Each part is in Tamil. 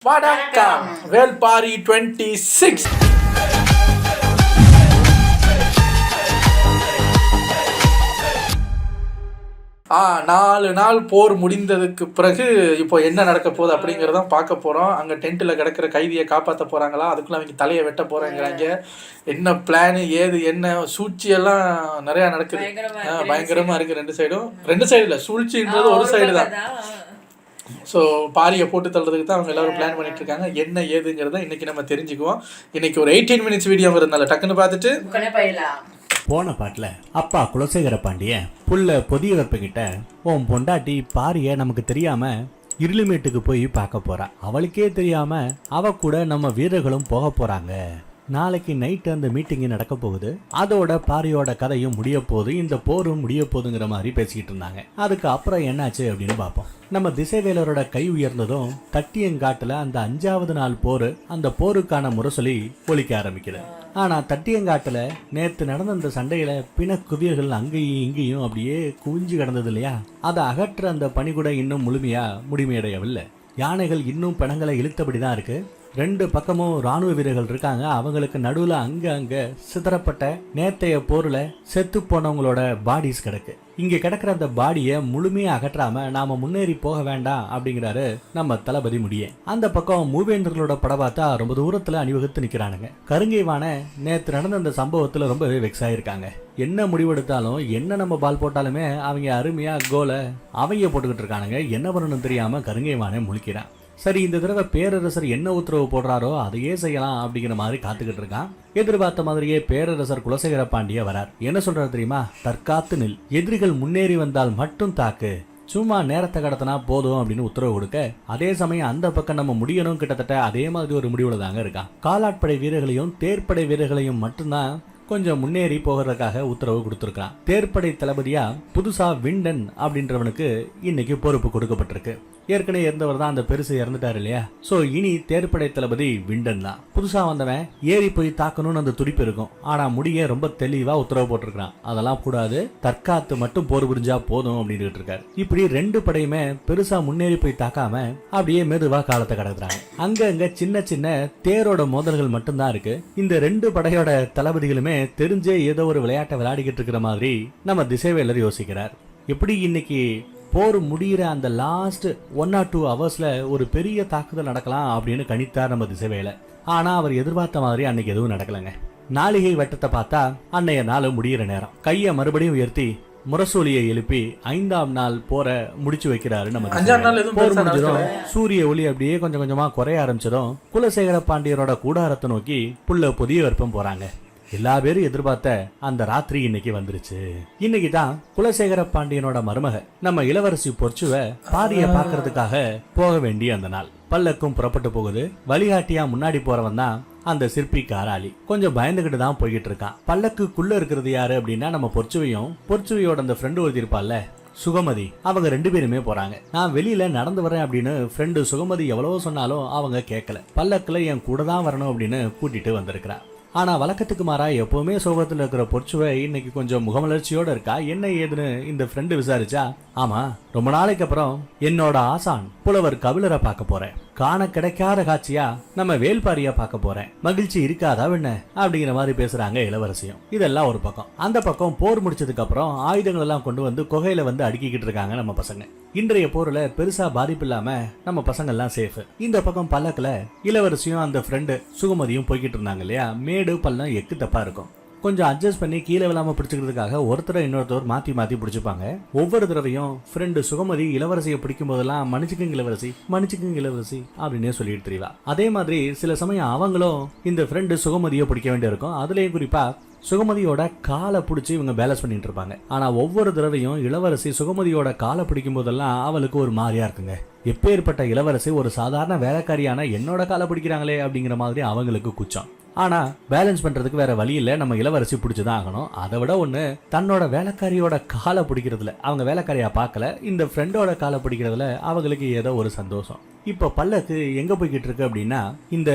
வணக்கம் வேல்பாரி 26. நாலு நாள் போர் முடிந்ததுக்கு பிறகு இப்போ என்ன நடக்க போகுது அப்படிங்கிறத பார்க்க போகிறோம். அங்கே டென்ட்டில் கிடக்கிற கைதியை காப்பாற்ற போகிறாங்களா, அதுக்குள்ளே அவங்க தலையை வெட்ட போகிறாங்கிறாங்க. என்ன பிளானு, ஏது என்ன சூழ்ச்சியெல்லாம் நிறையா நடக்குது. பயங்கரமாக இருக்குது. ரெண்டு சைடு இல்லை, சூழ்ச்சின்றது ஒரு சைடு தான். ஸோ பாரியை போட்டு தள்ளுறதுக்கு தான் அவங்க எல்லோரும் பிளான் பண்ணிட்டு இருக்காங்க. என்ன ஏதுங்கிறத இன்றைக்கி நம்ம தெரிஞ்சுக்குவோம். இன்றைக்கி ஒரு 18 minutes வீடியோ இருந்தால டக்குன்னு பார்த்துட்டு போன பாட்டில் அப்பா குலசேகர பாண்டியன் புள்ள பொதிய வெப்பகிட்ட உன் பொண்டாட்டி பாரிய நமக்கு தெரியாம இருளுமேட்டுக்கு போய் பார்க்க போறா. அவளுக்கே தெரியாம அவ கூட நம்ம வீரர்களும் போக போறாங்க. நாளைக்கு நைட்டு அந்த மீட்டிங் நடக்க போகுது. அதோட பாரியோட கதையும் முடிய போகுது, இந்த போரும் முடிய போகுதுங்கிற மாதிரி பேசிக்கிட்டு இருந்தாங்க. அதுக்கு அப்புறம் என்னாச்சு அப்படின்னு பார்ப்போம். நம்ம திசைவேலரோட கை உயர்ந்ததும் தட்டியங்காட்டுல அந்த 5வது நாள் போரு, அந்த போருக்கான முரசொலி ஒலிக்க ஆரம்பிக்குது. ஆனா தட்டியங்காட்டுல நேத்து நடந்த அந்த சண்டையில பிணக்குவியல்கள் அங்கேயும் இங்கேயும் அப்படியே குவிஞ்சு கிடந்தது இல்லையா, அதை அகற்ற அந்த பணி கூட இன்னும் முழுமையா முடிமையடையவில்லை. யானைகள் இன்னும் பிணங்களை இழுத்தபடிதான் இருக்கு. 2 பக்கமும் ராணுவ வீரர்கள் இருக்காங்க. அவங்களுக்கு நடுவுல அங்க சிதறப்பட்ட நேத்தைய போர்ல செத்து போனவங்களோட பாடிஸ் கிடக்கு. இங்க கிடக்கிற அந்த பாடியை முழுமையா அகற்றாம நாம முன்னேறி போக வேண்டாம் அப்படிங்கிறாரு நம்ம தளபதி முடிய. அந்த பக்கம் மூவேந்தர்களோட படபாத்தா ரொம்ப தூரத்துல அணிவகுத்து நிக்கிறானுங்க. கருங்கைவான நேத்து நடந்த அந்த சம்பவத்துல ரொம்பவே வெக்ஸ் ஆயிருக்காங்க. என்ன முடிவெடுத்தாலும் என்ன நம்ம பால் போட்டாலுமே அவங்க அருமையா கோலை அவங்க போட்டுக்கிட்டு இருக்கானுங்க. என்ன பண்ணணும் தெரியாம கருங்கைவான முழிக்கிறான். சரி, இந்த தடவை பேரரசர் என்ன உத்தரவு போடுறாரோ அதையே செய்யலாம் அப்படிங்கிற மாதிரி காத்துக்கிட்டு இருக்கான். எதிர்பார்த்த மாதிரியே பேரரசர் குலசேகர பாண்டிய வரார். என்ன சொல்றாரு தெரியுமா? தற்காத்து நில், எதிரிகள் முன்னேறி வந்தால் மட்டும் தாக்கு, சும்மா நேரத்தை கடத்தினா போதும் அப்படின்னு உத்தரவு கொடுக்க, அதே சமயம் அந்த பக்கம் நம்ம முடியணும் கிட்டத்தட்ட அதே மாதிரி ஒரு முடிவுல தாங்க இருக்கான். காலாட்படை வீரர்களையும் தேர்ப்படை வீரர்களையும் மட்டும்தான் கொஞ்சம் முன்னேறி போகிறதுக்காக உத்தரவு கொடுத்திருக்கான். தேர்ப்படை தளபதியா புதுசா விண்டன் அப்படின்றவனுக்கு இன்னைக்கு பொறுப்பு கொடுக்கப்பட்டிருக்கு. ஏற்கனவே இருந்தவர் தான் அந்த பெருசு இறந்துட்டாரு இல்லையா. சோ இனி தேர்ப்படை தளபதி விண்டன் தான். புதுசா வந்தவன் ஏறி போய் தாக்கணும்னு அந்த துடிப்பு இருக்கும். ஆனா முடிய ரொம்ப தெளிவா உத்தரவு போட்டிருக்கான். அதெல்லாம் கூடாது, தற்காத்து மட்டும் போர் புரிஞ்சா போதும் அப்படின்னு இருக்காரு. இப்படி 2 படையுமே பெருசா முன்னேறி போய் தாக்காம அப்படியே மெதுவா காலத்தை கடக்குறாங்க. அங்க சின்ன சின்ன தேரோட மோதல்கள் மட்டும்தான் இருக்கு. இந்த 2 படையோட தளபதிகளுமே தெரிஞ்சே ஏதோ ஒரு விளையாட்டை விளையாடிக்கிட்டு இருக்கிற மாதிரி நம்ம திசைவேலர் யோசிக்கிறார். எப்படி இன்னைக்கு போர் முடிகிற அந்த லாஸ்ட் 1 or 2 hours ஒரு பெரிய தாக்குதல் நடக்கலாம் அப்படின்னு கணித்தார் நம்ம திசைவேலர். ஆனா அவர் எதிர்பார்த்த மாதிரி அன்னைக்கு எதுவும் நடக்கலங்க. நாளிகை வட்டத்தை பார்த்தா அன்னைய நாள் முடிகிற நேரம். கைய மறுபடியும் உயர்த்தி முரசொலியை எழுப்பி 5ஆம் நாள் போற முடிச்சு வைக்கிறாரு நம்ம. போர் முடிஞ்சதும் சூரிய ஒளி அப்படியே கொஞ்சம் கொஞ்சமா குறைய ஆரம்பிச்சதும் குலசேகர பாண்டியரோட கூடாரத்தை நோக்கி புள்ள புதிய வெப்பம் போறாங்க. எல்லா பேரும் எதிர்பார்த்த அந்த ராத்திரி இன்னைக்கு வந்துருச்சு. இன்னைக்கு தான் குலசேகர பாண்டியனோட மருமக நம்ம இளவரசி பொற்சுவ பாரிய பாக்குறதுக்காக போக வேண்டிய அந்த நாள். பல்லக்கும் புறப்பட்டு போகுது. வழிகாட்டியா முன்னாடி போறவன் தான் அந்த சிற்பி காராளி. கொஞ்சம் பயந்துகிட்டு தான் போய்கிட்டு இருக்கான். பல்லக்குள்ள இருக்கிறது யாரு அப்படின்னா நம்ம பொற்சுவையோட அந்த ஃப்ரெண்டு ஒருத்தி இருப்பாள்ல, சுகமதி. அவங்க 2 பேருமே போறாங்க. நான் வெளியில நடந்து வரேன் அப்படின்னு ஃப்ரெண்டு சுகமதி எவ்வளவோ சொன்னாலும் அவங்க கேட்கல. பல்லக்குல என் கூட தான் வரணும் அப்படின்னு கூட்டிட்டு வந்திருக்கிறா. ஆனா வழக்கத்துக்கு மாறா எப்பவுமே சோகத்துல இருக்கிற பொற்சுவை இன்னைக்கு கொஞ்சம் முகமலர்ச்சியோட இருக்கா. என்ன ஏதுன்னு இந்த ஃப்ரெண்டு விசாரிச்சா, ஆமா ரொம்ப நாளைக்கு அப்புறம் என்னோட ஆசான் புலவர் கபிலரை பார்க்க போறேன். காண கிடைக்காத காட்சியா நம்ம வேல்பாரியா பார்க்க போறேன். மகிழ்ச்சி இருக்காதா என்ன அப்படிங்கிற மாதிரி பேசுறாங்க இளவரசியும். இதெல்லாம் ஒரு பக்கம். அந்த பக்கம் போர் முடிச்சதுக்கு அப்புறம் ஆயுதங்கள் எல்லாம் கொண்டு வந்து குகையில வந்து அடுக்கிக்கிட்டு இருக்காங்க நம்ம பசங்க. இன்றைய போர்ல பெருசா பாதிப்பு இல்லாம நம்ம பசங்க எல்லாம் சேஃப். இந்த பக்கம் பல்லக்குல இளவரசியும் அந்த ஃப்ரெண்டு சுகமதியும் போய்கிட்டு இருந்தாங்க இல்லையா. மேடு பள்ளம் எக்கு தப்பா இருக்கும். கொஞ்சம் அட்ஜஸ்ட் பண்ணி கீழே விழாம பிடிச்சிக்கிறதுக்காக ஒருத்தரை இன்னொருத்தர் மாத்தி பிடிச்சிப்பாங்க. ஒவ்வொரு தடவையும் ஃப்ரெண்டு சுகமதி இளவரசியை பிடிக்கும் போதெல்லாம் மன்னிச்சுக்குங்க இளவரசி அப்படின்னே சொல்லிட்டு தெரியவா. அதே மாதிரி சில சமயம் அவங்களும் இந்த ஃப்ரெண்டு சுகமதியை பிடிக்க வேண்டிய இருக்கும். அதுலயும் குறிப்பா சுகமதியோட காலை பிடிச்சி இவங்க பேலன்ஸ் பண்ணிட்டு இருப்பாங்க. ஆனா ஒவ்வொரு தடவையும் இளவரசி சுகமதியோட காலை பிடிக்கும் போதெல்லாம் அவளுக்கு ஒரு மாதிரியா இருக்குங்க. எப்பேற்பட்ட இளவரசி ஒரு சாதாரண வேலைக்காரியான என்னோட காலை பிடிக்கிறாங்களே அப்படிங்கிற மாதிரி அவங்களுக்கு குச்சம். ஆனா பேலன்ஸ் பண்றதுக்கு வேற வழி இல்ல, நம்ம இளவரசி பிடிச்சுதான் ஆகணும். அதை விட ஒண்ணு, தன்னோட வேலைக்காரியோட காலை பிடிக்கிறதுல அவங்க வேலைக்காரியா பார்க்கல, இந்த ஃப்ரெண்டோட காலை பிடிக்கிறதுல அவங்களுக்கு ஏதோ ஒரு சந்தோஷம். இப்ப பல்லக்கு எங்க போய்கிட்டு இருக்கு அப்படின்னா, இந்த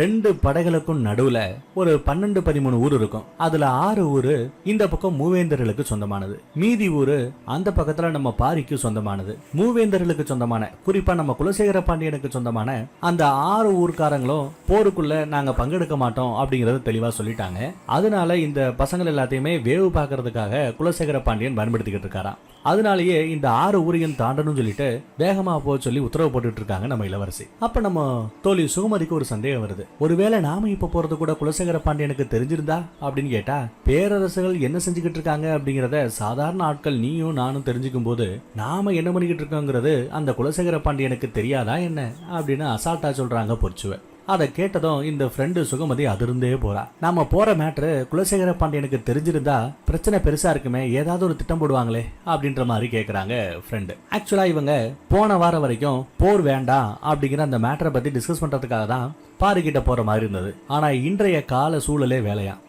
2 படைகளுக்கும் நடுவுல ஒரு 12-13 ஊர் இருக்கும். அதுல 6 ஊரு இந்த பக்கம் மூவேந்தர்களுக்கு சொந்தமானது, மீதி ஊரு அந்த பக்கத்துல நம்ம பாரிக்கு சொந்தமானது. மூவேந்தர்களுக்கு சொந்தமான, குறிப்பா நம்ம குலசேகர பாண்டியனுக்கு சொந்தமான அந்த 6 ஊர்க்காரங்களும் போருக்குள்ள நாங்க பங்கெடுக்க மாட்டோம் அப்படிங்கறத தெளிவா சொல்லிட்டாங்க. அதனால இந்த பசங்கள் எல்லாத்தையுமே வேவு பார்க்கறதுக்காக குலசேகர பாண்டியன் பயன்படுத்திக்கிட்டு இருக்காராம். அதனாலேயே இந்த 6 ஊரையும் தாண்டணும் சொல்லிட்டு வேகமா போக சொல்லி உத்தரவு போட்டுட்டு இருக்காங்க நம்ம இளவரசி. அப்ப நம்ம தோழி சுகுமதிக்கு ஒரு சந்தேகம் வருது. ஒருவேளை நாம இப்ப போறது கூட குலசேகர பாண்டியனுக்கு தெரிஞ்சிருந்தா அப்படின்னு கேட்டா, பேரரசுகள் என்ன செஞ்சுக்கிட்டு இருக்காங்க அப்படிங்கறத சாதாரண ஆட்கள் நீயும் நானும் தெரிஞ்சுக்கும் போது நாம என்ன பண்ணிக்கிட்டு இருக்கோங்கிறது அந்த குலசேகர பாண்டியனுக்கு தெரியாதா என்ன அப்படின்னு அசால்ட்டா சொல்றாங்க பொறிச்சுவ. அதை கேட்டதும் இந்த ஃப்ரெண்டு சுகமதி அதிர்ந்தே போறா. நாம போற மேட்ரு குலசேகர பாண்டியனுக்கு தெரிஞ்சிருந்தா பிரச்சனை பெருசா இருக்குமே, ஏதாவது ஒரு திட்டம் போடுவாங்களே அப்படின்ற மாதிரி கேக்குறாங்க ஃப்ரெண்டு. ஆக்சுவலா இவங்க போன வாரம் வரைக்கும் போர் வேண்டாம் அப்படிங்கிற அந்த மேட்டரை பத்தி டிஸ்கஸ் பண்றதுக்காக தான் பாரிக்கிட்ட போற மாதிரி இருந்தது. ஆனா இன்றைய கால சூழலே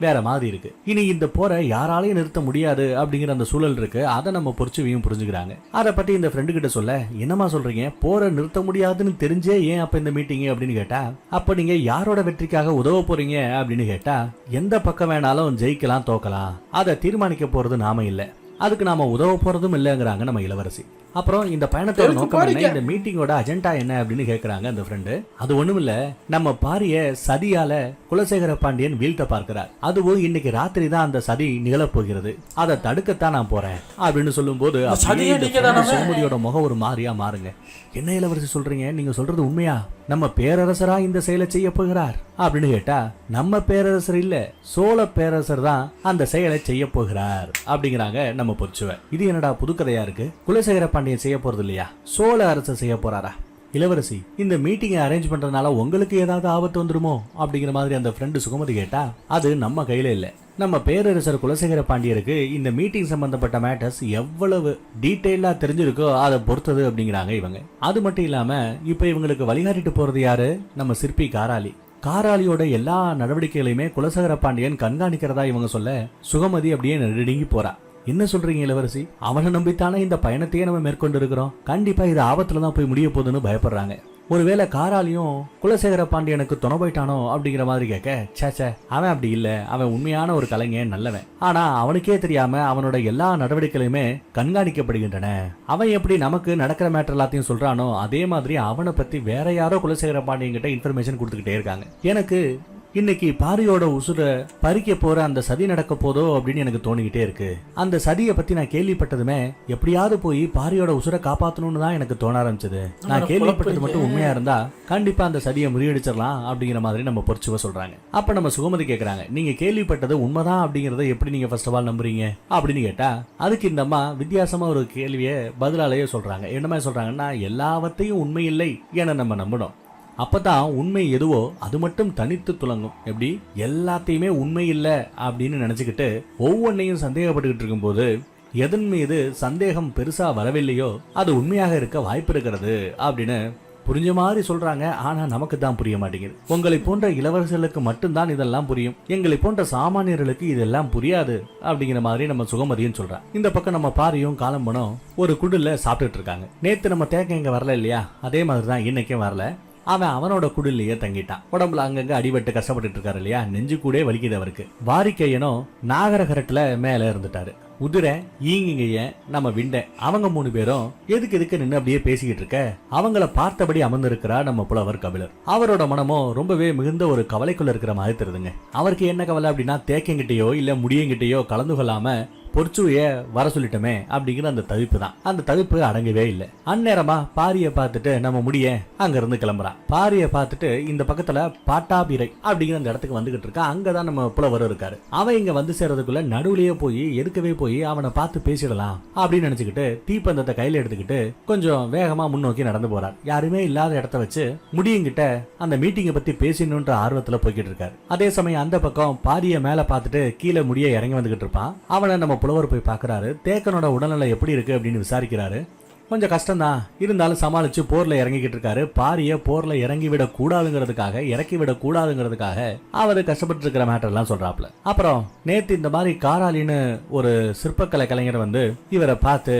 வேற மாதிரி இருக்கு. இனி இந்த போரை யாராலையும் நிறுத்த முடியாது அப்படிங்கிற அந்த சூழல் இருக்கு. அதை நம்ம பொறிச்சுவையும் புரிஞ்சுக்கிறாங்க. அதை பத்தி இந்த ஃப்ரெண்டு கிட்ட சொல்ல, என்னமா சொல்றீங்க, போரை நிறுத்த முடியாதுன்னு தெரிஞ்சே ஏன் அப்ப இந்த மீட்டிங் அப்படின்னு கேட்டா, அப்ப நீங்க யாரோட வெற்றிக்காக உதவ போறீங்க அப்படின்னு கேட்டா, எந்த பக்கம் வேணாலும் ஜெயிக்கலாம் தோக்கலாம், அதை தீர்மானிக்க போறது நாம இல்ல, அதுக்கு நாம உதவ போறதும் இல்லைங்கிறாங்க நம்ம இளவரசி. அப்புறம் இந்த பயணத்தோட நோக்கம் என்ன, இந்த மீட்டிங்கோட அஜெண்டா என்ன அப்படின்னு கேக்குறாங்க அந்த ஃப்ரெண்டு. அது ஒண்ணும் இல்ல, நம்ம பாரிய சதியால குலசேகர பாண்டியன் வீழ்த்த பார்க்கிறார். அதுவும் இன்னைக்கு ராத்திரி தான் அந்த சதி நிகழப் போகிறது, அதை தடுக்கத்தான் நான் போறேன் அப்படின்னு சொல்லும் போது சுகுமதியோட முகம் ஒரு மாறியா மாறுங்க. என்ன இளவரசி சொல்றீங்க, நீங்க சொல்றது உண்மையா? நம்ம பேரரசரா இந்த செயலை செய்ய போகிறார் அப்படின்னு கேட்டா, நம்ம பேரரசர் இல்ல, சோழ பேரரசர் தான் அந்த செயலை செய்ய போகிறார் அப்படிங்கிறாங்க நம்ம பொறிச்சுவ. இது என்னடா புதுக்கதையா இருக்கு, குலசேகர பாண்டியன் செய்ய போறது இல்லையா, சோழ அரசர் செய்ய போறாரா? இளவரசி, இந்த மீட்டிங்கை அரேஞ்ச் பண்றதுனால உங்களுக்கு ஏதாவது ஆபத்து வந்துருமோ அப்படிங்கிற மாதிரி அந்த ஃப்ரெண்டு சுகமதி கேட்டா, அது நம்ம கையில இல்ல, நம்ம பேரரசர் குலசேகர பாண்டியருக்கு இந்த மீட்டிங் சம்பந்தப்பட்ட மேட்டர்ஸ் எவ்வளவு டீட்டெயிலா தெரிஞ்சிருக்கோ அதை பொறுத்தது அப்படிங்கிறாங்க இவங்க. அது மட்டும் இல்லாம இப்ப இவங்களுக்கு வழிகாட்டிட்டு போறது யாரு, நம்ம சிற்பி காராளி. காராளியோட எல்லா நடவடிக்கைகளையுமே குலசேகர பாண்டியன் கண்காணிக்கிறதா இவங்க சொல்ல, சுகமதி அப்படியே நெருங்கி போறா. என்ன சொல்றீங்க இளவரசி, அவனை நம்பித்தானே இந்த பயணத்தையே நம்ம மேற்கொண்டு இருக்கிறோம், கண்டிப்பா இது ஆபத்துல தான் போய் முடிய போகுதுன்னு பயப்படுறாங்க. ஒருவேளை காராலியும் குலசேகர பாண்டியனுக்கு துணை போயிட்டானோ அப்படிங்கிற மாதிரி கேட்க, சேச்சே அவன் அப்படி இல்ல, அவன் உண்மையான ஒரு கலைஞன், நல்லவன். ஆனா அவனுக்கே தெரியாம அவனோட எல்லா நடவடிக்கைகளுமே கண்காணிக்கப்படுகின்றன. அவன் எப்படி நமக்கு நடக்கிற மேட்டர் எல்லாத்தையும் சொல்றானோ அதே மாதிரி அவனை பத்தி வேற யாரோ குலசேகர பாண்டியன் கிட்ட இன்ஃபர்மேஷன் கொடுத்துக்கிட்டே இருக்காங்க. எனக்கு இன்னைக்கு பாரியோட உசுர பறிக்க போற அந்த சதி நடக்க போதோ அப்படின்னு எனக்கு தோணிக்கிட்டே இருக்கு. அந்த சதியை பத்தி நான் கேள்விப்பட்டதுமே எப்படியாவது போய் பாரியோட உசுரை காப்பாத்தணும்னு தான் எனக்கு தோண ஆரம்பிச்சது. நான் கேள்விப்பட்டது மட்டும் உண்மையா இருந்தா கண்டிப்பா அந்த சதியை முறியடிச்சிடலாம் அப்படிங்கிற மாதிரி நம்ம பொறிச்சுவ சொல்றாங்க. அப்ப நம்ம சுகமதி கேக்குறாங்க, நீங்க கேள்விப்பட்டது உண்மைதான் அப்படிங்கறத எப்படி நீங்க ஃபர்ஸ்ட் ஆஃப் ஆல் நம்புறீங்க அப்படின்னு கேட்டா, அதுக்கு இந்த அம்மா வித்தியாசமா ஒரு கேள்வியை பதிலாலேயே சொல்றாங்க. என்ன மாதிரி சொல்றாங்கன்னா, எல்லாவற்றையும் உண்மை இல்லை என நம்ம நம்பணும், அப்பதான் உண்மை எதுவோ அது மட்டும் தனித்து துலங்கும். எப்படி எல்லாத்தையுமே உண்மை இல்லை அப்படின்னு நினைச்சுக்கிட்டு ஒவ்வொன்னையும் சந்தேகப்பட்டுக்கிட்டு இருக்கும்போது எதன் மீது சந்தேகம் பெருசா வரவில்லையோ அது உண்மையாக இருக்க வாய்ப்பு இருக்கிறது அப்படின்னு புரிஞ்ச மாதிரி சொல்றாங்க. ஆனா நமக்கு தான் புரிய மாட்டேங்குது. உங்களை போன்ற இளவரசர்களுக்கு மட்டும்தான் இதெல்லாம் புரியும், எங்களை போன்ற சாமானியர்களுக்கு இதெல்லாம் புரியாது அப்படிங்கிற மாதிரி நம்ம சுகமதியும் சொல்றாங்க. இந்த பக்கம் நம்ம பாரியும் காலம்பனும் ஒரு குடில சாப்பிட்டுட்டு இருக்காங்க. நேத்து நம்ம தேக்க இங்க வரல இல்லையா, அதே மாதிரிதான் இன்னைக்கும் வரல. அவனோட குடிலேயே தங்கிட்டான். உடம்புல அங்கங்க அடிபட்டு கஷ்டப்பட்டு இருக்காரு இல்லையா, நெஞ்சு கூட வலிக்குது அவருக்கு. வாரிக்கையனும் நாகரகரட்டுல மேல இருந்துட்டாரு. உதிரை ஈங்கிங்க நம்ம விண்ட அவங்க 3 பேரும் எதுக்கு நின்று அப்படியே பேசிக்கிட்டு இருக்க, அவங்கள பார்த்தபடி அமர்ந்திருக்கிறா நம்ம புலவர் கபிலர். அவரோட மனமும் ரொம்பவே மிகுந்த ஒரு கவலைக்குள்ள இருக்கிற மாதிரி தெரியுதுங்க. அவருக்கு என்ன கவலை அப்படின்னா, தேக்கங்கிட்டயோ இல்ல முடியங்கிட்டயோ கலந்து கொள்ளாம பொறிச்சுவைய வர சொல்லிட்டோமே அப்படிங்கிற அந்த தவிப்பு தான். அந்த தவிப்பு அடங்கவே இல்லை. அந்நேரமா பாரிய பார்த்துட்டு நம்ம முடிய அங்க இருந்து கிளம்புறான். பாரிய பார்த்துட்டு இந்த பக்கத்துல பாட்டாபிரை அப்படிங்கிற அந்த இடத்துக்கு வந்துகிட்டு இருக்கா. அங்கதான் நம்ம புலவர் இருக்காரு. அவன் இங்க வந்து சேர்றதுக்குள்ள நடுவுலயே போய் எதுக்கவே போய் அவனை பார்த்து பேசிடலாம் அப்படின்னு நினைச்சுக்கிட்டு தீப்பந்தத்தை கையில எடுத்துக்கிட்டு கொஞ்சம் வேகமா முன்னோக்கி நடந்து போறார். யாருமே இல்லாத இடத்த வச்சு முடியுங்கிட்ட அந்த மீட்டிங்கை பத்தி பேசணுன்ற ஆர்வத்துல போய்கிட்டு இருக்காரு. அதே சமயம் அந்த பக்கம் பாரிய மேல பார்த்துட்டு கீழே முடிய இறங்கி வந்துகிட்டு இருப்பான். அவனை நம்ம புலவர் போய் பார்க்கறாரு. தேக்கனோட உடல்நிலை எப்படி இருக்கு அப்படின்னு விசாரிக்கிறாரு. கொஞ்சம் கஷ்டம்தான், இருந்தாலும் சமாளிச்சு போர்ல இறங்கிக்கிட்டு இருக்காரு. பாரிய போர்ல இறக்கி விட கூடாதுங்கிறதுக்காக அவரு கஷ்டப்பட்டு இருக்கிற மேட்டர் எல்லாம் சொல்றாப்ல. அப்புறம் நேத்து இந்த மாதிரி காராலின்னு ஒரு சிற்பக்கலை கலைஞர் வந்து இவரை பார்த்து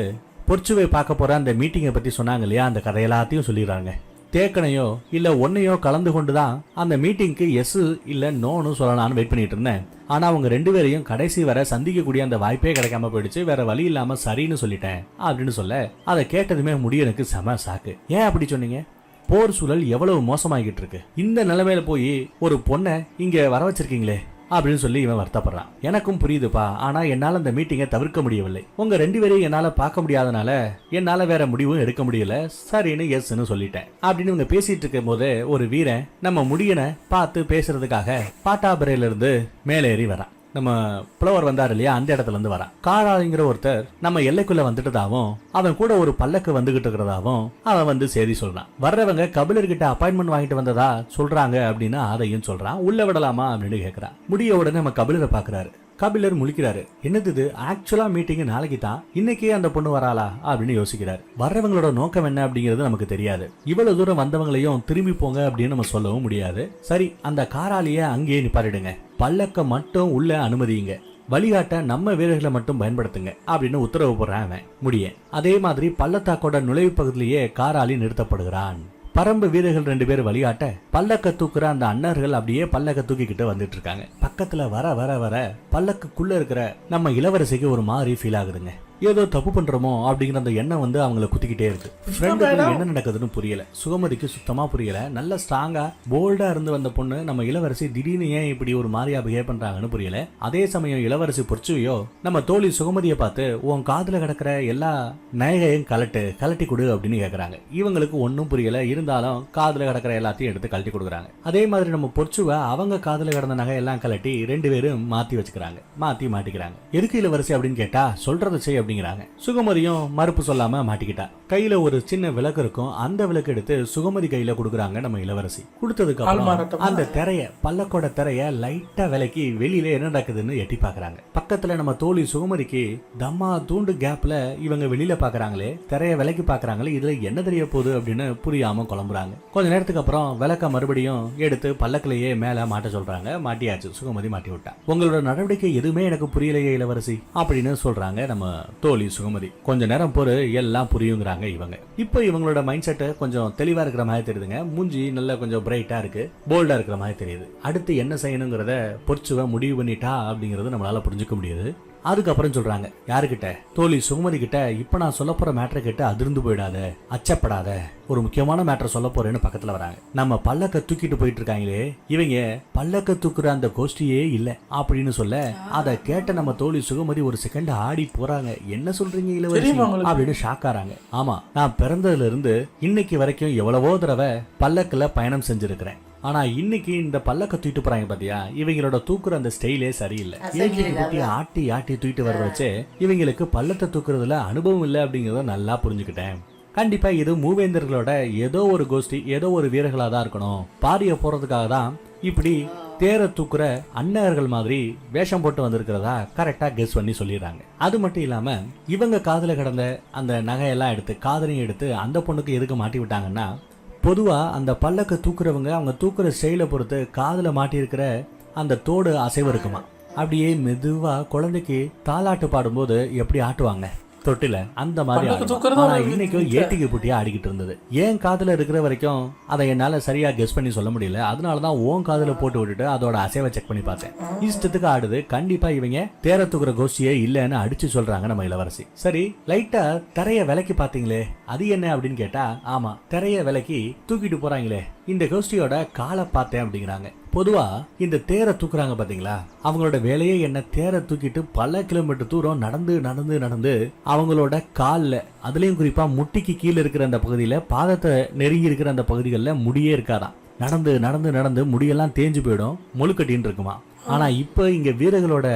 பொறிச்சுவை பார்க்க போற அந்த மீட்டிங்கை பத்தி சொன்னாங்க இல்லையா, அந்த கதை எல்லாத்தையும் சொல்லிடுறாங்க. தேக்கனையோ இல்ல ஒன்னையோ கலந்து கொண்டுதான் அந்த மீட்டிங்க்கு எஸ் இல்ல நோன்னு சொல்லலாம்னு வெயிட் பண்ணிட்டு இருந்தேன். ஆனா அவங்க 2 பேரையும் கடைசி வரை சந்திக்கக்கூடிய அந்த வாய்ப்பே கிடைக்காம போயிடுச்சு. வேற வழி இல்லாம சரின்னு சொல்லிட்டேன் அப்படின்னு சொல்ல, அதை கேட்டதுமே முடியனுக்கு செம சாக்கு. ஏன் அப்படி சொன்னீங்க? போர் சூழல் எவ்வளவு மோசமாகிட்டு இருக்கு, இந்த நிலைமையில போய் ஒரு பொண்ணை இங்க வர வச்சிருக்கீங்களே அப்படின்னு சொல்லி இவன் வருத்தப்படுறான். எனக்கும் புரியுதுப்பா, ஆனா என்னால அந்த மீட்டிங்கை தவிர்க்க முடியவில்லை. உங்க 2 பேரையும் என்னால பார்க்க முடியாதனால என்னால வேற முடிவும் எடுக்க முடியல, சரின்னு எஸ்ன்னு சொல்லிட்டேன் அப்படின்னு இவங்க பேசிட்டு இருக்கும் போதே ஒரு வீரன் நம்ம முடியனை பார்த்து பேசுறதுக்காக பாட்டாபுரையில இருந்து மேலேறி வரான். நம்ம புலவர் வந்தார் இல்லையா, அந்த இடத்துல இருந்து வரான். காராளிங்கிற ஒருத்தர் நம்ம எல்லைக்குள்ள வந்துட்டதாவும் அவன் கூட ஒரு பல்லக்கு வந்துகிட்டு இருக்கிறதாவும் அவன் வந்து செய்தி சொல்றான். வர்றவங்க கபிலர்கிட்ட அப்பாயின்மெண்ட் வாங்கிட்டு வந்ததா சொல்றாங்க அப்படின்னு அதையும் சொல்றான். உள்ள விடலாமா அப்படின்னு கேட்கிறான். முடிய உடனே நம்ம கபிலரை பாக்குறாரு. கபிலர் முழிக்கிறாரு. என்னது இது, ஆக்சுவலா மீட்டிங் நாளைக்கு தான், இன்னைக்கே அந்த பொண்ணு வராளா அப்படின்னு யோசிக்கிறாரு. வர்றவங்களோட நோக்கம் என்ன அப்படிங்கிறது நமக்கு தெரியாது. இவ்வளவு தூரம் வந்தவங்களையும் திரும்பி போங்க அப்படின்னு நம்ம சொல்லவும் முடியாது. சரி, அந்த காராளிய அங்கேயே நிப்பாட்டிடுங்க, பல்லக்க மட்டும் உள்ள அனுமதிங்க, வழிகாட்ட நம்ம வீரர்களை மட்டும் பயன்படுத்துங்க அப்படின்னு உத்தரவு போடுறான் அவன் முடிய. அதே மாதிரி பள்ளத்தாக்கோட நுழைவு பகுதியிலேயே காராளி நிறுத்தப்படுகிறான். பரம்பு வீரர்கள் 2 பேர் வழிகாட்ட பல்லக்க தூக்குற அந்த அண்ணர்கள் அப்படியே பல்லக்க தூக்கிக்கிட்டு வந்துட்டு இருக்காங்க. பக்கத்துல வர வர வர பல்லக்குள்ள இருக்கிற நம்ம இளவரசிக்கு ஒரு மாதிரி ஃபீல் ஆகுதுங்க. ஏதோ தப்பு பண்றோமோ அப்படிங்கிற அந்த எண்ணம் வந்து அவங்கள குத்திக்கிட்டே இருக்கு. ஃப்ரெண்டுக்கு என்ன நடக்குதுன்னு புரியல, சுகமதிக்கு சுத்தமா புரியல. நல்ல ஸ்ட்ராங்கா போல்டா இருந்து வந்த பொண்ணு நம்ம இளவரசி திடீர்னு ஏன் இப்படி ஒரு மாதிரியா பிஹேவ் பண்றாங்கன்னு புரியல. அதே சமயம் இளவரசி பொற்சுவையோ நம்ம தோழி சுகமதியை பார்த்து உன் காதுல கிடக்கிற எல்லா நகையையும் கலட்டி கொடு அப்படின்னு கேக்குறாங்க. இவங்களுக்கு ஒன்னும் புரியல, இருந்தாலும் காதுல கிடக்கிற எல்லாத்தையும் எடுத்து கழட்டி கொடுக்குறாங்க. அதே மாதிரி நம்ம பொற்சுவை அவங்க காதுல கிடந்த நகையெல்லாம் கலட்டி 2 பேரும் மாத்தி வச்சுக்கிறாங்க, மாட்டிக்கிறாங்க. எதுக்கு இளவரசி அப்படின்னு கேட்டா சொல்றதை செய். சுகமதியும் மறுப்பு சொல்லாம மாட்டிக்கிட்டா. கையில ஒரு சின்ன விளக்கு இருக்கும், அந்த விளக்கு எடுத்து சுகமதி கையில கொடுக்குறாங்க நம்ம இளவரசி. கொடுத்ததுக்கு அப்புறம் அந்த திரைய, பல்லக்கோட திரைய லைட்டா விலக்கி வெளியில என்ன நடக்குதுன்னு எட்டி பாக்குறாங்க. பக்கத்துல நம்ம தோழி சுகமதிக்கு தம்மா தூண்டு கேப்ல இவங்க வெளியில பாக்குறாங்களே, திரைய விலக்கி பாக்குறாங்களே, இதுல என்ன தெரிய போகுது அப்படின்னு புரியாம குழம்புறாங்க. கொஞ்ச நேரத்துக்கு அப்புறம் விளக்க மறுபடியும் எடுத்து பல்லக்கிலேயே மேல மாட்ட சொல்றாங்க. மாட்டியாச்சு, சுகமதி மாட்டி விட்டா. உங்களோட நடவடிக்கை எதுவுமே எனக்கு புரியலையே இளவரசி அப்படின்னு சொல்றாங்க நம்ம தோழி சுகமதி. கொஞ்ச நேரம் பொறு, எல்லாம் புரியுங்கிறாங்க இவங்க. இப்ப இவங்களோட மைண்ட் செட் கொஞ்சம் தெளிவா இருக்கிற மாதிரி தெரியுதுங்க. மூஞ்சி நல்ல கொஞ்சம் பிரைட்டா இருக்கு, போல்டா இருக்கிற மாதிரி தெரியுது. அடுத்து என்ன செய்யணுங்கிறத பொற்சுவ முடிவு பண்ணிட்டா அப்படிங்கறது நம்மளால புரிஞ்சுக்க முடியுது. அதுக்கப்புறம் சொல்றாங்க யாருக்கிட்ட, தோழி சுகமதி கிட்ட, இப்ப நான் சொல்ல போற மேட்டரை கேட்டு அதிர்ந்து போயிடாத, அச்சப்படாத, ஒரு முக்கியமான மேட்டர் சொல்ல போறேன்னு பக்கத்துல வராங்க. நம்ம பல்லக்க தூக்கிட்டு போயிட்டு இருக்காங்களே, இவங்க பல்லக்க தூக்குற அந்த கோஷ்டியே இல்ல அப்படின்னு சொல்ல, அதை கேட்ட நம்ம தோழி சுகமதி ஒரு செகண்ட் ஆடி போறாங்க. என்ன சொல்றீங்க இளவரசி அப்படின்னு ஷாக் ஆறாங்க. ஆமா, நான் பிறந்ததுல இருந்து இன்னைக்கு வரைக்கும் எவ்வளவோ தடவை பல்லக்குல பயணம் செஞ்சிருக்கிறேன். ஆனா இன்னைக்கு இந்த பல்லக்க தூக்கிட்டு போறாங்க பாத்தியா, இவங்களோட தூக்குற அந்த ஸ்டைலே சரியில்லை. ஆட்டி ஆட்டி தூக்கிட்டு வர்றத வச்சு இவங்களுக்கு பல்லத்தை தூக்குறதுல அனுபவம் இல்லை அப்படிங்கறத நல்லா புரிஞ்சுக்கிட்டேன். கண்டிப்பா இது மூவேந்தர்களோட ஏதோ ஒரு கோஷ்டி, ஏதோ ஒரு வீரர்களா தான் இருக்கணும். பாரிய போறதுக்காக தான் இப்படி தேர தூக்குற அண்ணர்கள் மாதிரி வேஷம் போட்டு வந்திருக்கிறதா கரெக்டா கெஸ் பண்ணி சொல்லிடுறாங்க. அது மட்டும் இல்லாம இவங்க காதுல கிடந்த அந்த நகையெல்லாம் எடுத்து, காதலையும் எடுத்து அந்த பொண்ணுக்கு எதுக்கு மாட்டி விட்டாங்கன்னா, பொதுவா அந்த பல்லக்க தூக்குறவங்க அவங்க தூக்குற ஸ்டைலை பொறுத்து காதுல மாட்டி இருக்கிற அந்த தோடு அசைவு இருக்குமா. அப்படியே மெதுவா குழந்தைக்கு தாலாட்டு பாடும்போது எப்படி ஆட்டுவாங்க தொட்டில, அந்த மாதிரி இன்னைக்கும் ஏட்டிக்கு புட்டியா ஆடிக்கிட்டு இருந்தது. ஏன் காதுல இருக்கிற வரைக்கும் அதை என்னால சரியா கெஸ் பண்ணி சொல்ல முடியல. அதனாலதான் ஓன் காதுல போட்டு விட்டுட்டு அதோட அசைவை செக் பண்ணி பார்த்தேன். இஷ்டத்துக்கு ஆடுது. கண்டிப்பா இவங்க தேர தூக்குற கோஷ்டியே இல்லன்னு அடிச்சு சொல்றாங்க நம்ம இளவரசி. சரி, லைட்டா தரைய விலைக்கு பாத்தீங்களே, அது என்ன அப்படின்னு கேட்டா, ஆமா, திரைய விலைக்கு தூக்கிட்டு போறாங்களே, இந்த கோஷ்டியோட காலை பார்த்தேன் அப்படிங்கிறாங்க. பொதுவா இந்த தேரை தூக்குறாங்க பாத்தீங்களா, அவங்களோட வேலையே என்ன, தேரை தூக்கிட்டு பல கிலோமீட்டர் தூரம் நடந்து நடந்து நடந்து அவங்களோட கால்ல, அதுலயும் குறிப்பா முட்டிக்கு கீழே இருக்கிற அந்த பகுதியில, பாதத்தை நெருங்கி இருக்கிற அந்த பகுதிகளில் முடியே இருக்காதான். நடந்து நடந்து நடந்து முடியெல்லாம் தேஞ்சு போயிடும், முழுக்கட்டின்னு இருக்குமா. ஆனா இப்ப இங்க வீரர்களோட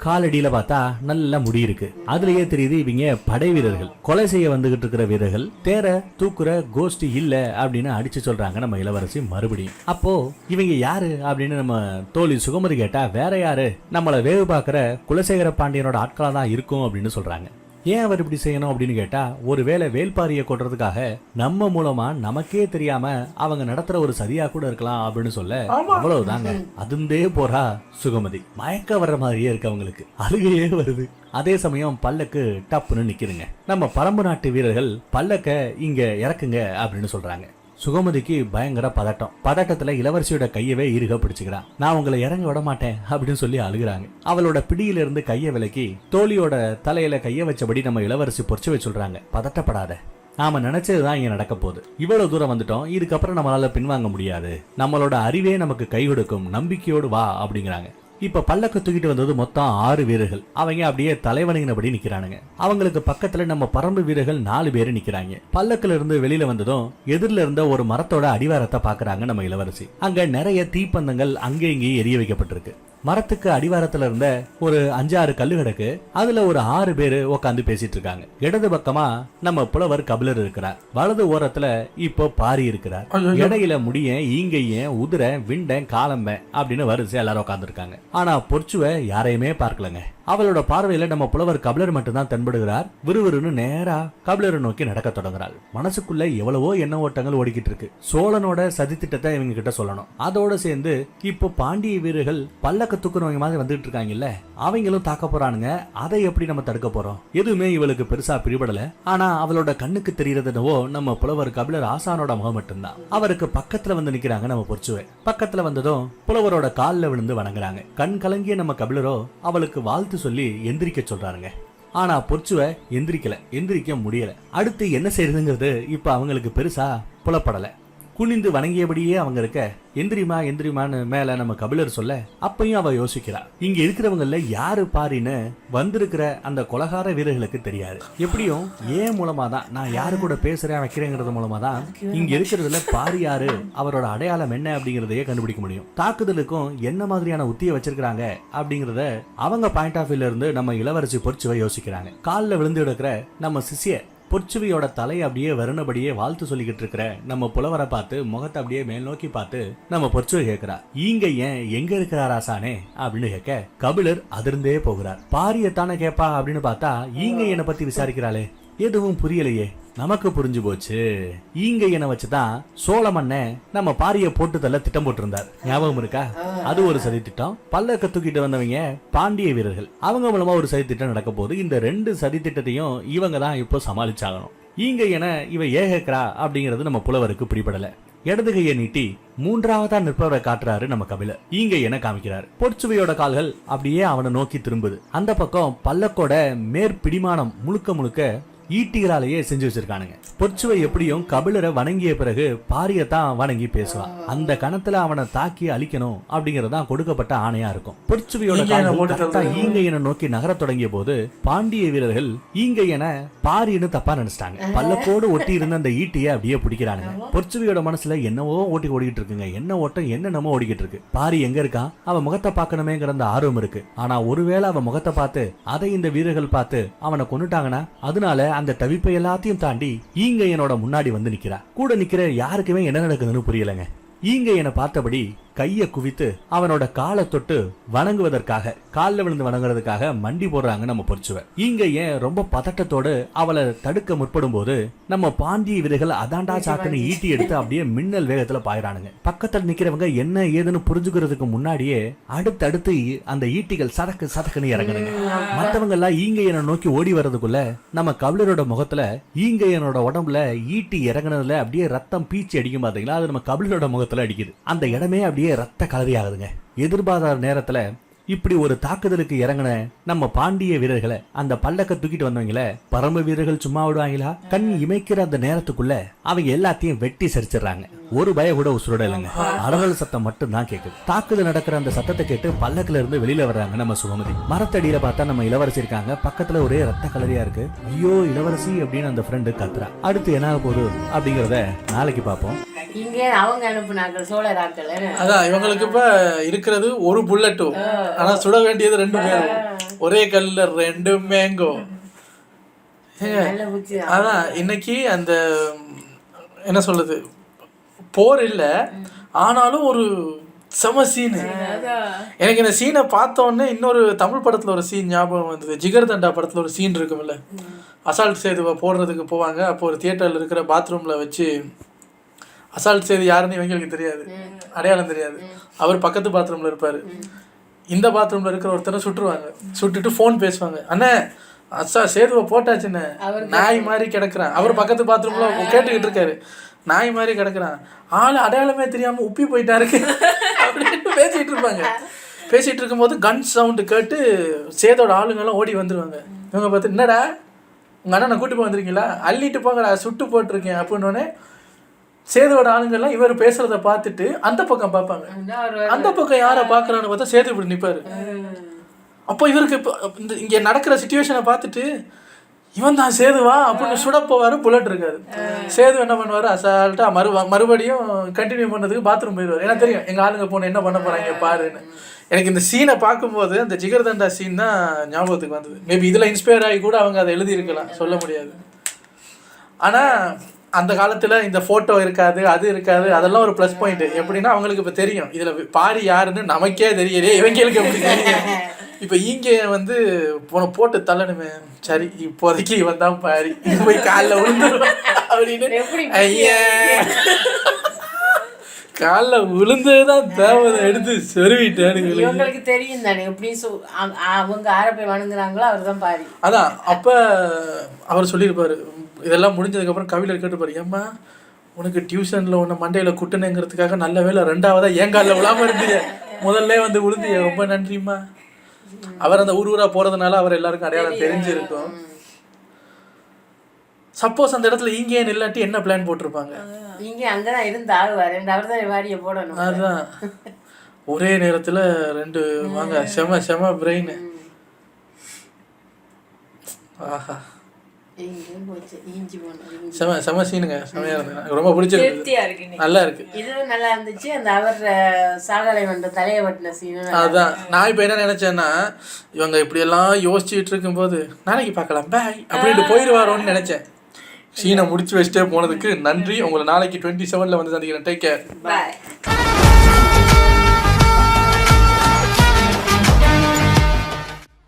காலடியில பார்த்தா நல்ல முடி இருக்கு. அதுலயே தெரியுது இவங்க படை வீரர்கள், கொலை செய்ய வந்துகிட்டு இருக்கிற வீரர்கள், தேர தூக்குற கோஷ்டி இல்ல அப்படின்னு அடிச்சு சொல்றாங்க நம்ம இளவரசி மறுபடியும். அப்போ இவங்க யாரு அப்படின்னு நம்ம தோழி சுகமதி கேட்டா, வேற யாரு, நம்மள வேவு பாக்குற குலசேகர பாண்டியனோட ஆட்களா தான் இருக்கும் அப்படின்னு சொல்றாங்க. ஏன் அவர் இப்படி செய்யணும் அப்படின்னு கேட்டா, ஒருவேளை வேல்பாரிய கொள்றதுக்காக நம்ம மூலமா நமக்கே தெரியாம அவங்க நடத்துற ஒரு சதியா கூட இருக்கலாம் அப்படின்னு சொல்ல, அவ்வளவுதாங்க. அதுந்தே போறா சுகமதி. மயக்க வர்ற மாதிரியே இருக்கு அவங்களுக்கு, அழுகையே வருது. அதே சமயம் பல்லக்கு டப்புன்னு நிக்குதுங்க. நம்ம பரம்பு நாட்டு வீரர்கள் பல்லக்க இங்க இறக்குங்க அப்படின்னு சொல்றாங்க. சுகமதிக்கு பயங்கர பதட்டத்துல இளவரசியோட கையவே இறுக பிடிச்சுக்கிறான். நான் உங்களை இறங்க விட மாட்டேன் அப்படின்னு சொல்லி அழுகுறாங்க. அவளோட பிடியில இருந்து கைய விலக்கி தோழியோட தலையில கைய வச்சபடி நம்ம இளவரசி பொறிச்சுவை சொல்றாங்க, பதட்டப்படாத, நாம நினைச்சதுதான் இங்க நடக்க போகுது. இவ்வளவு தூரம் வந்துட்டோம், இதுக்கப்புறம் நம்மளால பின்வாங்க முடியாது, நம்மளோட அறிவே நமக்கு கை கொடுக்கும், நம்பிக்கையோடு வா அப்படிங்கிறாங்க. இப்ப பல்லக்கு தூக்கிட்டு வந்தது மொத்தம் 6 வீரர்கள். அவங்க அப்படியே தலைவணங்கினபடி நிக்கிறானுங்க. அவங்களுக்கு பக்கத்துல நம்ம பரம்பு வீரர்கள் 4 பேரு நிக்கிறாங்க. பல்லக்குல இருந்து வெளியில வந்ததும் எதிரில இருந்த ஒரு மரத்தோட அடிவாரத்தை பாக்குறாங்க நம்ம இளவரசி. அங்க நிறைய தீப்பந்தங்கள் அங்கே இங்கேயும் எரிய வைக்கப்பட்டிருக்கு. மரத்துக்கு அடிவாரத்துல இருந்த ஒரு 5-6 கல்லு கிடக்கு. அதுல ஒரு 6 பேரு உட்காந்து பேசிட்டு இருக்காங்க. இடது பக்கமா நம்ம புலவர் கபிலர் இருக்கிறார். வலது ஓரத்துல இப்போ பாரி இருக்கிறார். இடையில முடியன், ஈங்கையன், உதிரன், விண்டன், காலம்பன் அப்படின்னு வரிசை எல்லாரும் உட்கார்ந்து இருக்காங்க. ஆனா பொற்சுவை யாரையுமே பார்க்கலங்க. அவளோட பார்வையில நம்ம புலவர் கபிலர் மட்டும்தான் தென்படுகிறார். விறுவிறுன்னு நேரா கபிலரை நோக்கி நடக்க தொடங்குறாள். மனசுக்குள்ள எவ்வளவோ எண்ண ஓட்டங்கள் ஓடிக்கிட்டு இருக்கு. சோழனோட சதி திட்டத்தை இவங்க கிட்ட சொல்லணும். அதோட சேர்ந்து இப்போ பாண்டிய வீரர்கள் பல்லக்க தூக்குறவங்க மாதிரி வந்துட்டு இருக்காங்கல்ல, அவங்களும் தாக்க போறானுங்க. அதை எப்படி நம்ம தடுக்க போறோம்? எதுவுமே இவளுக்கு பெருசா பிடிபடல. ஆனா அவளோட கண்ணுக்கு தெரியறது என்னவோ நம்ம புலவர் கபிலர் ஆசானோட முகம் மட்டும்தான். அவருக்கு பக்கத்துல வந்து நிக்கிறாங்க நம்ம பொற்சுவை. பக்கத்துல வந்ததும் புலவரோட காலில் விழுந்து வணங்குறாங்க. கண் கலங்கிய நம்ம கபிலரோ அவளுக்கு வாழ்த்து சொல்லி எந்திரிக்க சொல்றாருங்க. ஆனா பொற்சுவை எந்திரிக்க முடியல. அடுத்து என்ன செய்யறதுங்கிறது இப்ப அவங்களுக்கு பெருசா புலப்படல. குனிந்து வணங்கியபடியே அவங்க இருக்க, எந்திரிமான்னு மேல நம்ம கபிலர் சொல்ல, அப்பையும் அவ யோசிக்கிறா. இங்க இருக்கிறவங்கல யாரு பாரின்னு வந்திருக்கிற அந்த கொலகார வீரர்களுக்கு தெரியாது. எப்படியும் ஏன் மூலமா தான், நான் யாரு கூட பேசுறேன் வைக்கிறேங்கிறது மூலமா தான் இங்க இருக்கிறதுல பாரி யாரு, அவரோட அடையாளம் என்ன அப்படிங்கறதையே கண்டுபிடிக்க முடியும். தாக்குதலுக்கும் என்ன மாதிரியான உத்தியை வச்சிருக்காங்க அப்படிங்கறத அவங்க பாயிண்ட் ஆஃப் வியூல இருந்து நம்ம இளவரசி பொற்சுவை யோசிக்கிறாங்க. காலில் விழுந்து எடுக்கிற நம்ம சிசிய பொற்சுவையோட தலை அப்படியே வருணபடியே வாழ்த்து சொல்லிக்கிட்டு இருக்கிற நம்ம புலவரை பார்த்து முகத்தை அப்படியே மேல் நோக்கி பார்த்து நம்ம பொற்சுவை கேட்கிறா, ஈங்க ஏன் எங்க இருக்கிறார் ஆசானே அப்படின்னு கேட்க கபிலர் அதிர்ந்தே போகிறார். பாரியத்தானே கேப்பா அப்படின்னு பார்த்தா ஈங்க என்னை பத்தி விசாரிக்கிறாளே, எதுவும் புரியலையே. நமக்கு புரிஞ்சு போச்சு. ஈங்கையனை வச்சுதான் சோழ மன்னன் நம்ம பாரிய போட்டு தள்ள திட்டம் போட்டிருந்தார். ஞாபகம் இருக்கா? அது ஒரு சதி திட்டம். பல்லக்க தூக்கிட்டு வந்தவங்க பாண்டிய வீரர்கள். அவங்க மூலமா ஒரு சதி திட்டம் நடக்க போகுது. இந்த 2 சதி திட்டத்தையும் இவங்க தான் இப்போ சமாளிச்சாகணும். ஈங்கையனை இவ ஏகக்கிறா அப்படிங்கிறது நம்ம புலவருக்கு பிடிபடல. இடது கையை நீட்டி 3ஆவதா நிற்பவரை காட்டுறாரு நம்ம கபிலர். ஈங்கையனை காமிக்கிறாரு. பொற்சுவையோட கால்கள் அப்படியே அவனை நோக்கி திரும்புது. அந்த பக்கம் பல்லக்கோட மேற்பிடிமானம் முழுக்க ஈட்டிகளாலேயே செஞ்சு வச்சிருக்கானுங்க. பொற்சுவை எப்படியும் கபிலரை வணங்கிய பிறகு பாரியத்தான் வணங்கி பேசுவான். அந்த கணத்துல அவனை தாக்கி அழிக்கணும் அப்படிங்கறதான் கொடுக்கப்பட்ட ஆணையா இருக்கும். பொற்சுவையோட ஈங்கையனை நோக்கி நகர தொடங்கிய போது பாண்டிய வீரர்கள் ஈங்கையனை பாரின்னு தப்பா நினைச்சிட்டாங்க. பல்லக்கோடு ஒட்டி இருந்த அந்த ஈட்டியை அப்படியே பிடிக்கிறானுங்க. பொற்சுவையோட மனசுல என்னவோ ஓடிக்கிட்டு இருக்குங்க. என்ன ஓட்டம் என்னென்னமோ ஓடிக்கிட்டு இருக்கு. பாரி எங்க இருக்கான், அவன் முகத்தை பார்க்கணுமேங்கிற அந்த ஆர்வம் இருக்கு. ஆனா ஒருவேளை அவன் முகத்தை பார்த்து அதை இந்த வீரர்கள் பார்த்து அவனை கொன்னுட்டாங்கன்னா அதனால அந்த தவிப்பை எல்லாத்தையும் தாண்டி ஈங்கையனோட முன்னாடி வந்து நிக்கிறா. கூட நிக்கிற யாருக்குமே என்ன நடக்குதுன்னு புரியலங்க. ஈங்கையனை பார்த்தபடி கைய குவித்து அவனோட காலை தொட்டு வணங்குவதற்காக, காலில் விழுந்து வணங்குறதுக்காக மண்டி போடுறாங்க நம்ம பொற்சுவை. ஈங்கையன் ரொம்ப பதட்டத்தோடு அவளை தடுக்க முற்படும் போது நம்ம பாண்டிய வீரர்கள் அதாண்டா சாக்குன்னு ஈட்டி எடுத்து அப்படியே மின்னல் வேகத்துல பாயிறானுங்க. பக்கத்துல நிக்கிறவங்க என்ன ஏதுன்னு புரிஞ்சுக்கிறதுக்கு முன்னாடியே அடுத்தடுத்து அந்த ஈட்டிகள் சதக்குன்னு இறங்குனுங்க. மற்றவங்க எல்லாம் ஈங்கையனை நோக்கி ஓடி வர்றதுக்குள்ள நம்ம கபிலரோட முகத்துல ஈங்கையனோட உடம்புல ஈட்டி இறங்குனதுல அப்படியே ரத்தம் பீச்சி அடிக்கும். பாத்தீங்களா, அது நம்ம கபிலரோட முகத்துல அடிக்குது. அந்த இடமே அப்படியே ரத்த கலரி ஆகுதுங்க. எதிர்பாராத நேரத்துல இப்படி ஒரு தாக்குதலுக்கு இறங்கின நம்ம பாண்டிய வீரர்களை, அந்த பல்லக்க தூக்கிட்டு வந்தவங்கள பரம்பு வீரர்கள் சும்மா விடுவாங்களா? கண் இமைக்கிற அந்த நேரத்துக்குள்ள அவங்க எல்லாத்தையும் வெட்டி சரிச்சிடறாங்க. ஒரு பய கூட உசுரோட இல்லைங்க. அலறல் சத்தம் மட்டும் தான் கேக்குது. தாக்குதல் நடக்கிற அந்த சத்தத்தை கேட்டு பல்லக்குல இருந்து வெளியில வர்றாங்க நம்ம சுகமதி. மரத்தடியில பார்த்தா நம்ம இளவரசி இருக்காங்க. பக்கத்துல ஒரே ரத்த கலரியா இருக்கு. ஐயோ இளவரசி அப்படின்னு அந்த ஃப்ரெண்டு கத்துறா. அடுத்து என்ன போகுது அப்படிங்கறத நாளைக்கு பார்ப்போம். அவங்க அனுப்புனாங்க சோழராக்கள். அதான் இவங்களுக்கு இப்ப இருக்கிறது ஒரு புல்லட்டு, ஆனா சுட வேண்டியது 2 பேரும். ஒரே கல்ல 2 மேங்கோ. அதான் இன்னைக்கு அந்த என்ன சொல்றது, போர் இல்லை ஆனாலும் ஒரு செம சீனு. எனக்கு இந்த சீனை பார்த்தோன்னே இன்னொரு தமிழ் படத்துல ஒரு சீன் ஞாபகம் வந்தது. ஜிகர் தண்டா படத்துல ஒரு சீன் இருக்கும்ல, அசால்ட் சேதுவை போடுறதுக்கு போவாங்க. அப்போ ஒரு தியேட்டர்ல இருக்கிற பாத்ரூம்ல வச்சு, அசால்ட் சேது யாருன்னு இவங்களுக்கு தெரியாது, அடையாளம் தெரியாது. அவர் பக்கத்து பாத்ரூம்ல இருப்பாரு. இந்த பாத்ரூம்ல இருக்கிற ஒருத்தரை சுட்டுருவாங்க. சுட்டுட்டு ஃபோன் பேசுவாங்க, அண்ணே சேதுவை போட்டாச்சுன்னு நாய் மாதிரி கிடக்குறான். அவர் பக்கத்து பாத்ரூம்ல கேட்டுக்கிட்டு இருக்காரு. நாய் மாதிரி கிடக்குறான், ஆள் அடையாளமே தெரியாமல் உப்பி போயிட்டாரு அப்படின்னு பேசிகிட்டு இருப்பாங்க. பேசிகிட்டு இருக்கும்போது கன் சவுண்டு கேட்டு சேதோட ஆளுங்கெல்லாம் ஓடி வந்துடுவாங்க. இவங்க பார்த்து, என்னடா உங்கள் அண்ணனை கூட்டு போய் வந்துருக்கீங்களா, அள்ளிட்டு போங்கடா சுட்டு போட்டிருக்கேன் அப்படின்னோடனே சேதுவோட ஆளுங்கெல்லாம் இவர் பேசுகிறத பார்த்துட்டு அந்த பக்கம் பார்ப்பாங்க. அந்த பக்கம் யாரை பார்க்குறான்னு பார்த்தா சேது இப்படி நிற்பார். அப்போ இவருக்கு இப்போ இங்கே நடக்கிற சுச்சுவேஷனை பார்த்துட்டு இவன் தான் சேதுவா அப்படின்னு சுட போவார். புல்லட் இருக்காது. சேது என்ன பண்ணுவார், அசால்ட்டாக மறுபடியும் கண்டினியூ பண்ணதுக்கு பாத்ரூம் போயிடுவார். ஏன்னா தெரியும் எங்கள் ஆளுங்க போன என்ன பண்ண போகிறாங்க பாருன்னு. எனக்கு இந்த சீனை பார்க்கும்போது அந்த ஜிகர்தண்டா சீன் தான் ஞாபகத்துக்கு வந்தது. மேபி இதில் இன்ஸ்பயர் ஆகி கூட அவங்க அதை எழுதியிருக்கலாம், சொல்ல முடியாது. ஆனால் அந்த காலத்தில் இந்த ஃபோட்டோ இருக்காது, அது இருக்காது, அதெல்லாம் ஒரு ப்ளஸ் பாயிண்ட். எப்படின்னா அவங்களுக்கு இப்போ தெரியும் இதில் பாரி யாருன்னு நமக்கே தெரியலையே, இவங்களுக்கு எப்படி தெரியும். இப்போ இங்கே வந்து போட்டு தள்ளணுமே, சரி இப்போதைக்கு இவன் தான் பாரி, போய் காலில் விழுந்துருவான் அப்படின்னு ஐயா காலில் விழுந்ததுதான் தேவதை எடுத்து சொருவிட்டானு. இவங்களுக்கு தெரியும் தானே எப்படி அவங்க யாரை போய் வணங்குறாங்களோ அவர் தான் பாரி. அதான் அப்போ அவர் சொல்லியிருப்பாரு. இதெல்லாம் முடிஞ்சதுக்கப்புறம் கவிழர் கேட்டுப்பாரு, ஏம்மா உனக்கு டியூஷனில் உன்னை மண்டையில் குட்டுனேங்கிறதுக்காக நல்ல வேலை 2ஆவதா என் காலில் விழாமல் இருந்தீங்க, முதல்ல வந்து விழுந்திய, ரொம்ப நன்றிம்மா. அவர் அந்த ஊராக போகிறதுனால அவர் எல்லாருக்கும் அடையாளம் தெரிஞ்சிருக்கும். சப்போஸ் அந்த இடத்துல இங்கே நில்லாட்டி என்ன பிளான் போட்டிருப்பாங்க, இங்கே அங்கதான் இருந்து ஆகுவா 2 அவர் தான் வாரியை போடணும். அதுதான் ஒரே நேரத்தில் 2 வாங்க செம பிரெயின். ஆஹா செம சீனுங்க, செமையா இருந்தது, எனக்கு ரொம்ப பிடிச்சிருக்கு, நல்லா இருக்கு. இதுவும் நல்லா இருந்துச்சு. அந்த அவர் சாகலை வந்த தலையை வட்டின சீனு. அதான் நான் இப்போ என்ன நினைச்சேன்னா, இவங்க இப்படியெல்லாம் யோசிச்சுட்டு இருக்கும்போது நாளைக்கு பார்க்கலாம் பாய் அப்படின்ட்டு போயிடுவாரோன்னு நினைச்சேன். சீனை முடிச்சு வச்சுட்டே போனதுக்கு நன்றி. உங்களை நாளைக்கு 27ல் வந்து சந்திக்கிறேன். டேக் கேர், பாய்.